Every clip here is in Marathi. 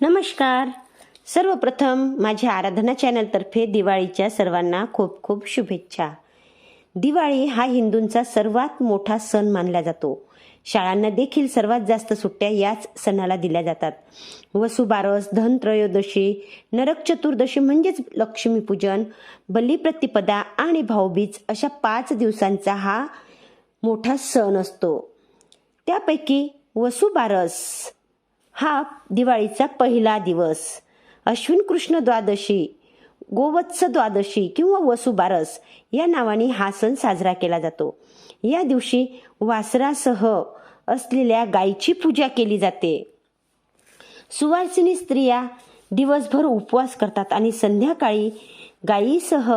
नमस्कार. सर्वप्रथम माझ्या आराधना चॅनलतर्फे दिवाळीच्या सर्वांना खूप खूप शुभेच्छा. दिवाळी हा हिंदूंचा सर्वात मोठा सण मानला जातो. शाळांना देखील सर्वात जास्त सुट्ट्या याच सणाला दिल्या जातात. वसुबारस, धनत्रयोदशी, नरक चतुर्दशी म्हणजेच लक्ष्मीपूजन, बलिप्रतिपदा आणि भाऊबीज अशा 5 दिवसांचा हा मोठा सण असतो. त्यापैकी वसुबारस हा दिवाळीचा पहिला दिवस. अश्विन कृष्ण द्वादशी, गोवत्स द्वादशी किंवा वसुबारस या नावाने हा सण साजरा केला जातो. या दिवशी वासरासह असलेल्या गायीची पूजा केली जाते. सुवासिनी स्त्रिया दिवसभर उपवास करतात आणि संध्याकाळी गायीसह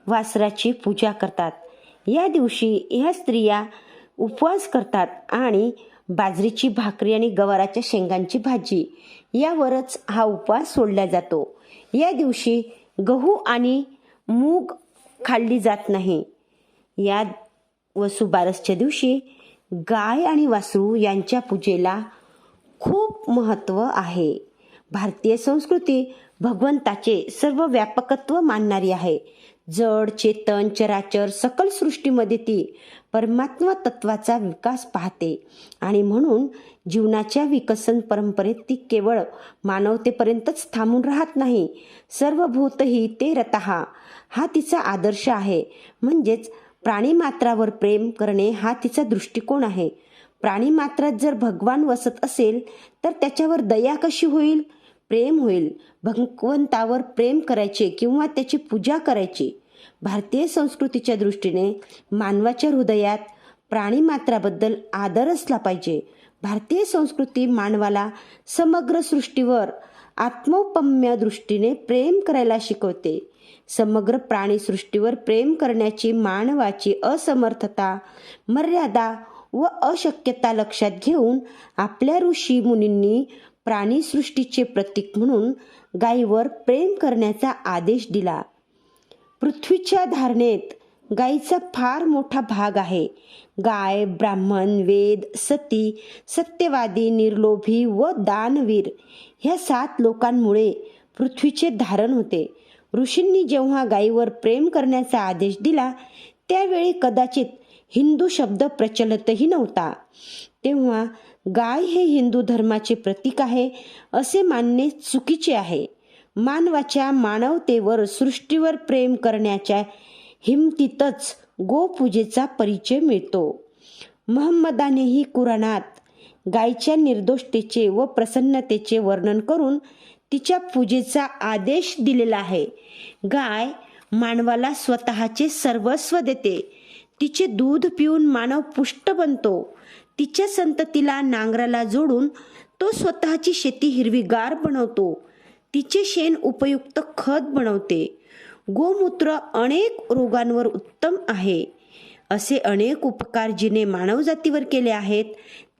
वासराची पूजा करतात. या दिवशी ह्या स्त्रिया उपवास करतात आणि बाजरीची भाकरी आणि गवाराच्या शेंगांची भाजी यावरच हा उपवास सोडला जातो. या दिवशी गहू आणि मूग खाल्ली जात नाही. या वसुबारसच्या दिवशी गाय आणि वासरू यांच्या पूजेला खूप महत्त्व आहे. भारतीय संस्कृती भगवंताचे सर्व व्यापकत्व मानणारी आहे. जड, चेतन, चराचर सकल सृष्टीमध्ये ती परमात्मा तत्वाचा विकास पाहते आणि म्हणून जीवनाच्या विकसन परंपरेत ती केवळ मानवतेपर्यंतच थांबून राहत नाही. सर्वभूतही ते रतः हा तिचा आदर्श आहे. म्हणजेच प्राणीमात्रावर प्रेम करणे हा तिचा दृष्टिकोन आहे. प्राणीमात्रात जर भगवान वसत असेल तर त्याच्यावर दया कशी होईल, प्रेम होईल. भगवंतावर प्रेम करायचे किंवा त्याची पूजा करायची. भारतीय संस्कृतीच्या दृष्टीने मानवाच्या हृदयात प्राणीमात्राबद्दल आदर असला पाहिजे. भारतीय संस्कृती मानवाला समग्र सृष्टीवर आत्मोपम्य दृष्टीने प्रेम करायला शिकवते. समग्र प्राणीसृष्टीवर प्रेम करण्याची मानवाची असमर्थता, मर्यादा व अशक्यता लक्षात घेऊन आपल्या ऋषी मुनींनी प्राणीसृष्टीचे प्रतीक म्हणून गायीवर प्रेम करण्याचा आदेश दिला. पृथ्वीच्या धारणेत गायीचा फार मोठा भाग आहे. गाय, ब्राह्मण, वेद, सती, सत्यवादी, निर्लोभी व दानवीर ह्या 7 लोकांमुळे पृथ्वीचे धारण होते. ऋषींनी जेव्हा गायीवर प्रेम करण्याचा आदेश दिला त्यावेळी कदाचित हिंदू शब्द प्रचलितही नव्हता. तेव्हा गाय हे हिंदू धर्माचे प्रतीक आहे असे मानणे चुकीचे आहे. मानवाच्या मानवतेवर, सृष्टीवर प्रेम करण्याच्या हिमतीतच गोपूजेचा परिचय मिळतो. महम्मदानेही कुराणात गायीच्या निर्दोषतेचे व प्रसन्नतेचे वर्णन करून तिच्या पूजेचा आदेश दिलेला आहे. गाय मानवाला स्वतःचे सर्वस्व देते. तिचे दूध पिऊन मानव पुष्ट बनतो. तिच्या संततीला नांगराला जोडून तो स्वतःची शेती हिरवीगार बनवतो. तिचे शेण उपयुक्त खत बनवते. गोमूत्र अनेक रोगांवर उत्तम आहे. असे अनेक उपकार जिने मानवजातीवर केले आहेत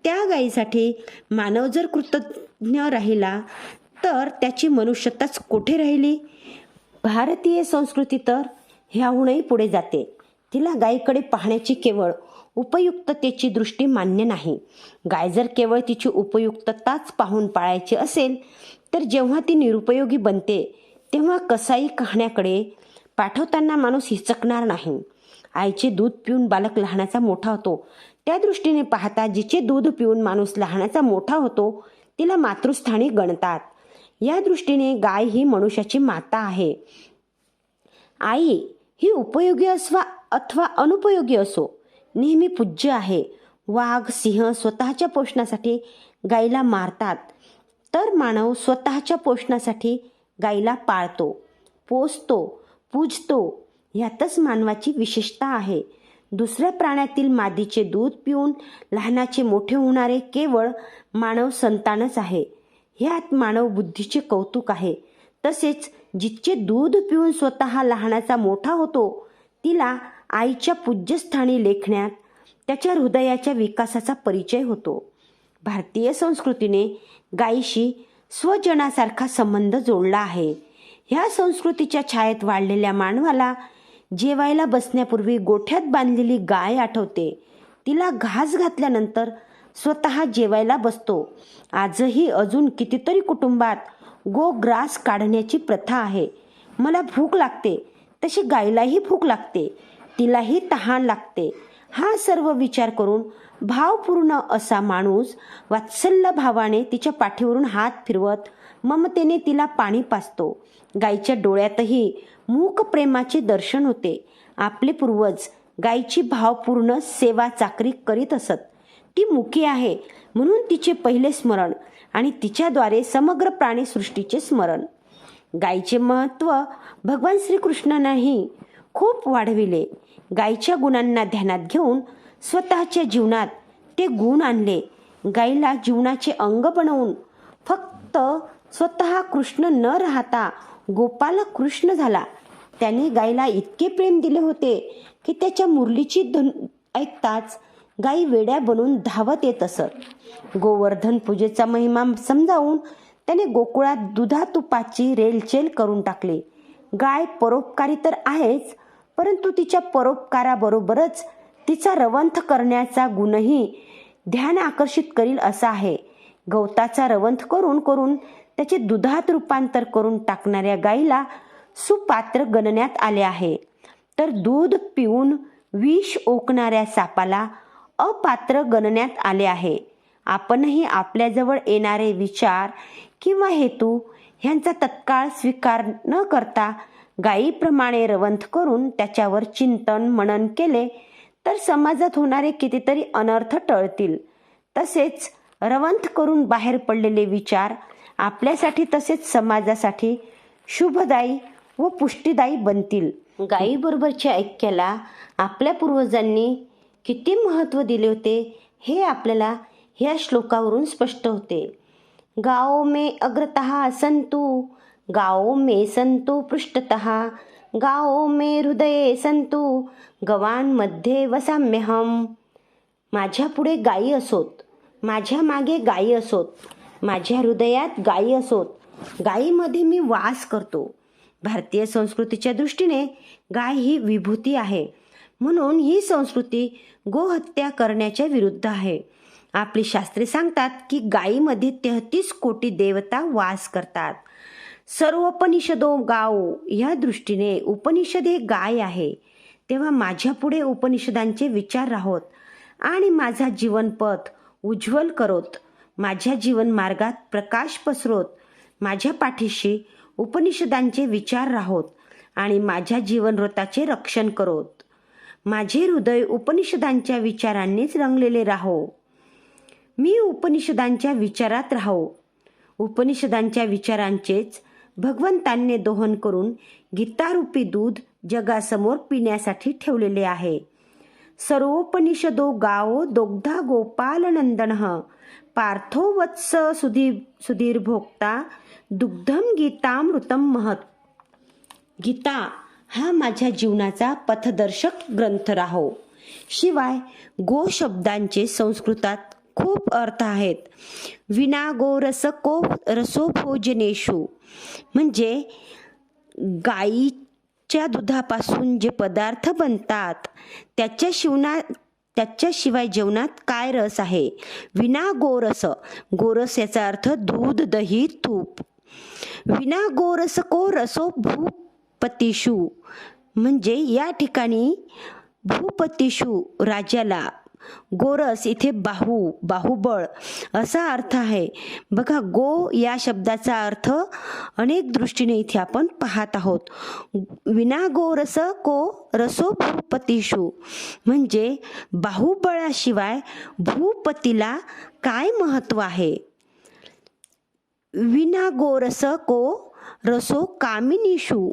त्या गायीसाठी मानव जर कृतज्ञ राहिला तर त्याची मनुष्यताच कोठे राहिली. भारतीय संस्कृती तर ह्याहूनही पुढे जाते. तिला गायीकडे पाहण्याची केवळ उपयुक्ततेची दृष्टी मान्य नाही. गाय जर केवळ तिची उपयुक्तताच पाहून पाळायची असेल तर जेव्हा ती निरुपयोगी बनते तेव्हा कसाई कहाण्याकडे पाठवताना माणूस हिचकणार नाही. आईचे दूध पिऊन बालक लहानाचा मोठा होतो त्या दृष्टीने पाहता जिचे दूध पिऊन माणूस लहानाचा मोठा होतो तिला मातृस्थानी गणतात. या दृष्टीने गाय ही मनुष्याची माता आहे. आई ही उपयोगी अथवा अनुपयोगी असो नेहमी पूज्य आहे. वाघ, सिंह स्वतःच्या पोषणासाठी गायीला मारतात तर मानव स्वतःच्या पोषणासाठी गायीला पाळतो, पोसतो, पूजतो. यातच मानवाची विशेषता आहे. दुसऱ्या प्राण्यातील मादीचे दूध पिऊन लहानाचे मोठे होणारे केवळ मानव संतानच आहे. ह्यात मानव बुद्धीचे कौतुक आहे. तसेच जिचे दूध पिऊन स्वतः लहानाचा मोठा होतो तिला आईच्या पूज्यस्थानी लेखण्यात त्याच्या हृदयाच्या विकासाचा परिचय होतो. भारतीय संस्कृतीने गायीशी स्वजनासारखा संबंध जोडला आहे. ह्या संस्कृतीच्या छायेत वाढलेल्या मानवाला जेवायला बसण्यापूर्वी गोठ्यात बांधलेली गाय आठवते. तिला घास घातल्यानंतर स्वतः जेवायला बसतो. आजही अजून कितीतरी कुटुंबात गोग्रास काढण्याची प्रथा आहे. मला भूक लागते तशी गायीलाही भूक लागते, तिलाही तहान लागते. हा सर्व विचार करून भावपूर्ण असा माणूस वात्सल्य भावाने तिच्या पाठीवरून हात फिरवत ममतेने तिला पाणी पाजतो. गायीच्या डोळ्यातही मूक प्रेमाचे दर्शन होते. आपले पूर्वज गायीची भावपूर्ण सेवा चाकरी करीत असत. ती मुकी आहे म्हणून तिचे पहिले स्मरण आणि तिच्याद्वारे समग्र प्राणीसृष्टीचे स्मरण. गायीचे महत्त्व भगवान श्रीकृष्णांनाही खूप वाढविले. गायीच्या गुणांना ध्यानात घेऊन स्वतःच्या जीवनात ते गुण आणले. गायीला जीवनाचे अंग बनवून फक्त स्वतः कृष्ण न राहता गोपाल कृष्ण झाला. त्याने गायीला इतके प्रेम दिले होते की त्याच्या मुरलीची धून ऐकताच गायी वेड्या बनून धावत येत असत. गोवर्धन पूजेचा महिमा समजावून त्याने गोकुळात दुधा तुपाची रेलचेल करून टाकली. गाय परोपकारी तर आहेच, परंतु तिच्या परोपकाराबरोबरच तिचा रवंथ करण्याचा गुणही ध्यान आकर्षित करील असा आहे. गवताचा रवंथ करून करून त्याचे दुधात रूपांतर करून टाकणाऱ्या गायीला सुपात्र गणण्यात आले आहे, तर दूध पिऊन विष ओकणाऱ्या सापाला अपात्र गणण्यात आले आहे. आपणही आपल्याजवळ येणारे विचार किंवा हेतू ह्यांचा तत्काळ स्वीकार न करता गायीप्रमाणे रवंथ करून त्याच्यावर चिंतन मनन केले तर समाजात होणारे कितीतरी अनर्थ टळतील. तसेच रवंथ करून बाहेर पडलेले विचार आपल्यासाठी तसेच समाजासाठी शुभदायी व पुष्टीदायी बनतील. गायीबरोबरच्या ऐक्याला आपल्या पूर्वजांनी किती महत्त्व दिले होते हे आपल्याला ह्या श्लोकावरून स्पष्ट होते. गाओ में अग्रतः संतु, गाओ में संतु पृष्ठतः, गाओ में हृदये संतु, गवांमध्ये वसाम्यहम. माझ्या पुढे गायी असोत, माझ्या मागे गायी असोत, माझ्या हृदयात गायी असोत, गायीमध्ये मी वास करतो. भारतीय संस्कृतीच्या दृष्टीने गाय ही विभूती आहे, म्हणून ही संस्कृती गोहत्या करण्याच्या विरुद्ध आहे. आपली शास्त्रे सांगतात की गायीमध्ये 33 कोटी देवता वास करतात. सर्वोपनिषदो गाओ या दृष्टीने उपनिषद हे गाय आहे. तेव्हा माझ्या पुढे उपनिषदांचे विचार राहोत आणि माझा जीवनपथ उज्ज्वल करोत, माझ्या जीवन मार्गात प्रकाश पसरोत. माझ्या पाठीशी उपनिषदांचे विचार राहोत आणि माझ्या जीवनव्रताचे रक्षण करोत. माझे हृदय उपनिषदांच्या विचारांनीच रंगलेले राहो. मी उपनिषदांच्या विचारात राहो. उपनिषदांच्या विचारांचेच भगवंतांनी दोहन करून गीतारूपी दूध जगासमोर पिण्यासाठी ठेवलेले आहे. सर्वोपनिषदो गावो दोग्धा गोपालनंदनः, पार्थो वत्स सुधीर भोक्ता, दुग्धम गीतामृतम महत्. गीता हा माझ्या जीवनाचा पथदर्शक ग्रंथ राहो. शिवाय गो शब्दांचे संस्कृतात खूप अर्थ आहेत. विना गोरस को रसो भोजनेषु, म्हणजे गाईच्या दुधापासून जे पदार्थ बनतात त्याच्याशिवाय जेवणात काय रस आहे. विना गोरस, गोरस याचा अर्थ दूध दही तूप. विना गोरस को रसो भूपतीषु, म्हणजे या ठिकाणी भूपतीषु राजाला, गोरस इथे बाहुबळ असा अर्थ आहे. बघा, गो या शब्दाचा अर्थ अनेक दृष्टीने इथे आपण पाहत आहोत. विना गोरस को रसो भूपतीषु, म्हणजे बाहुबळाशिवाय भूपतीला काय महत्व आहे. विना गोरस को रसो कामिनीषु,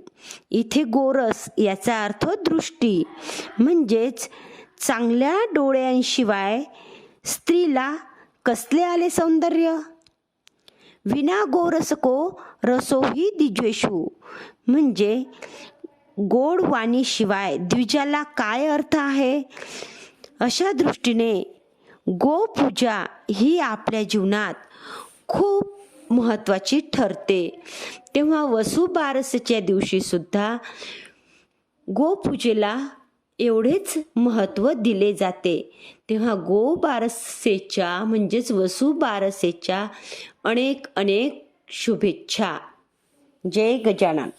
इथे गोरस याचा अर्थ दृष्टी, म्हणजेच चांगल्या डोळ्यांशिवाय स्त्रीला कसले आले सौंदर्य. विना गोरस को रसोही द्विजेषु, म्हणजे गोड वाणीशिवाय द्विजाला काय अर्थ आहे. अशा दृष्टीने गोपूजा ही आपल्या जीवनात खूप महत्त्वाची ठरते. तेव्हा वसुबारसेच्या दिवशी सुद्धा गोपूजेला एवढेच महत्त्व दिले जाते. तेव्हा गोबारसेच्या म्हणजेच वसुबारसेच्या अनेक शुभेच्छा. जय गजानन.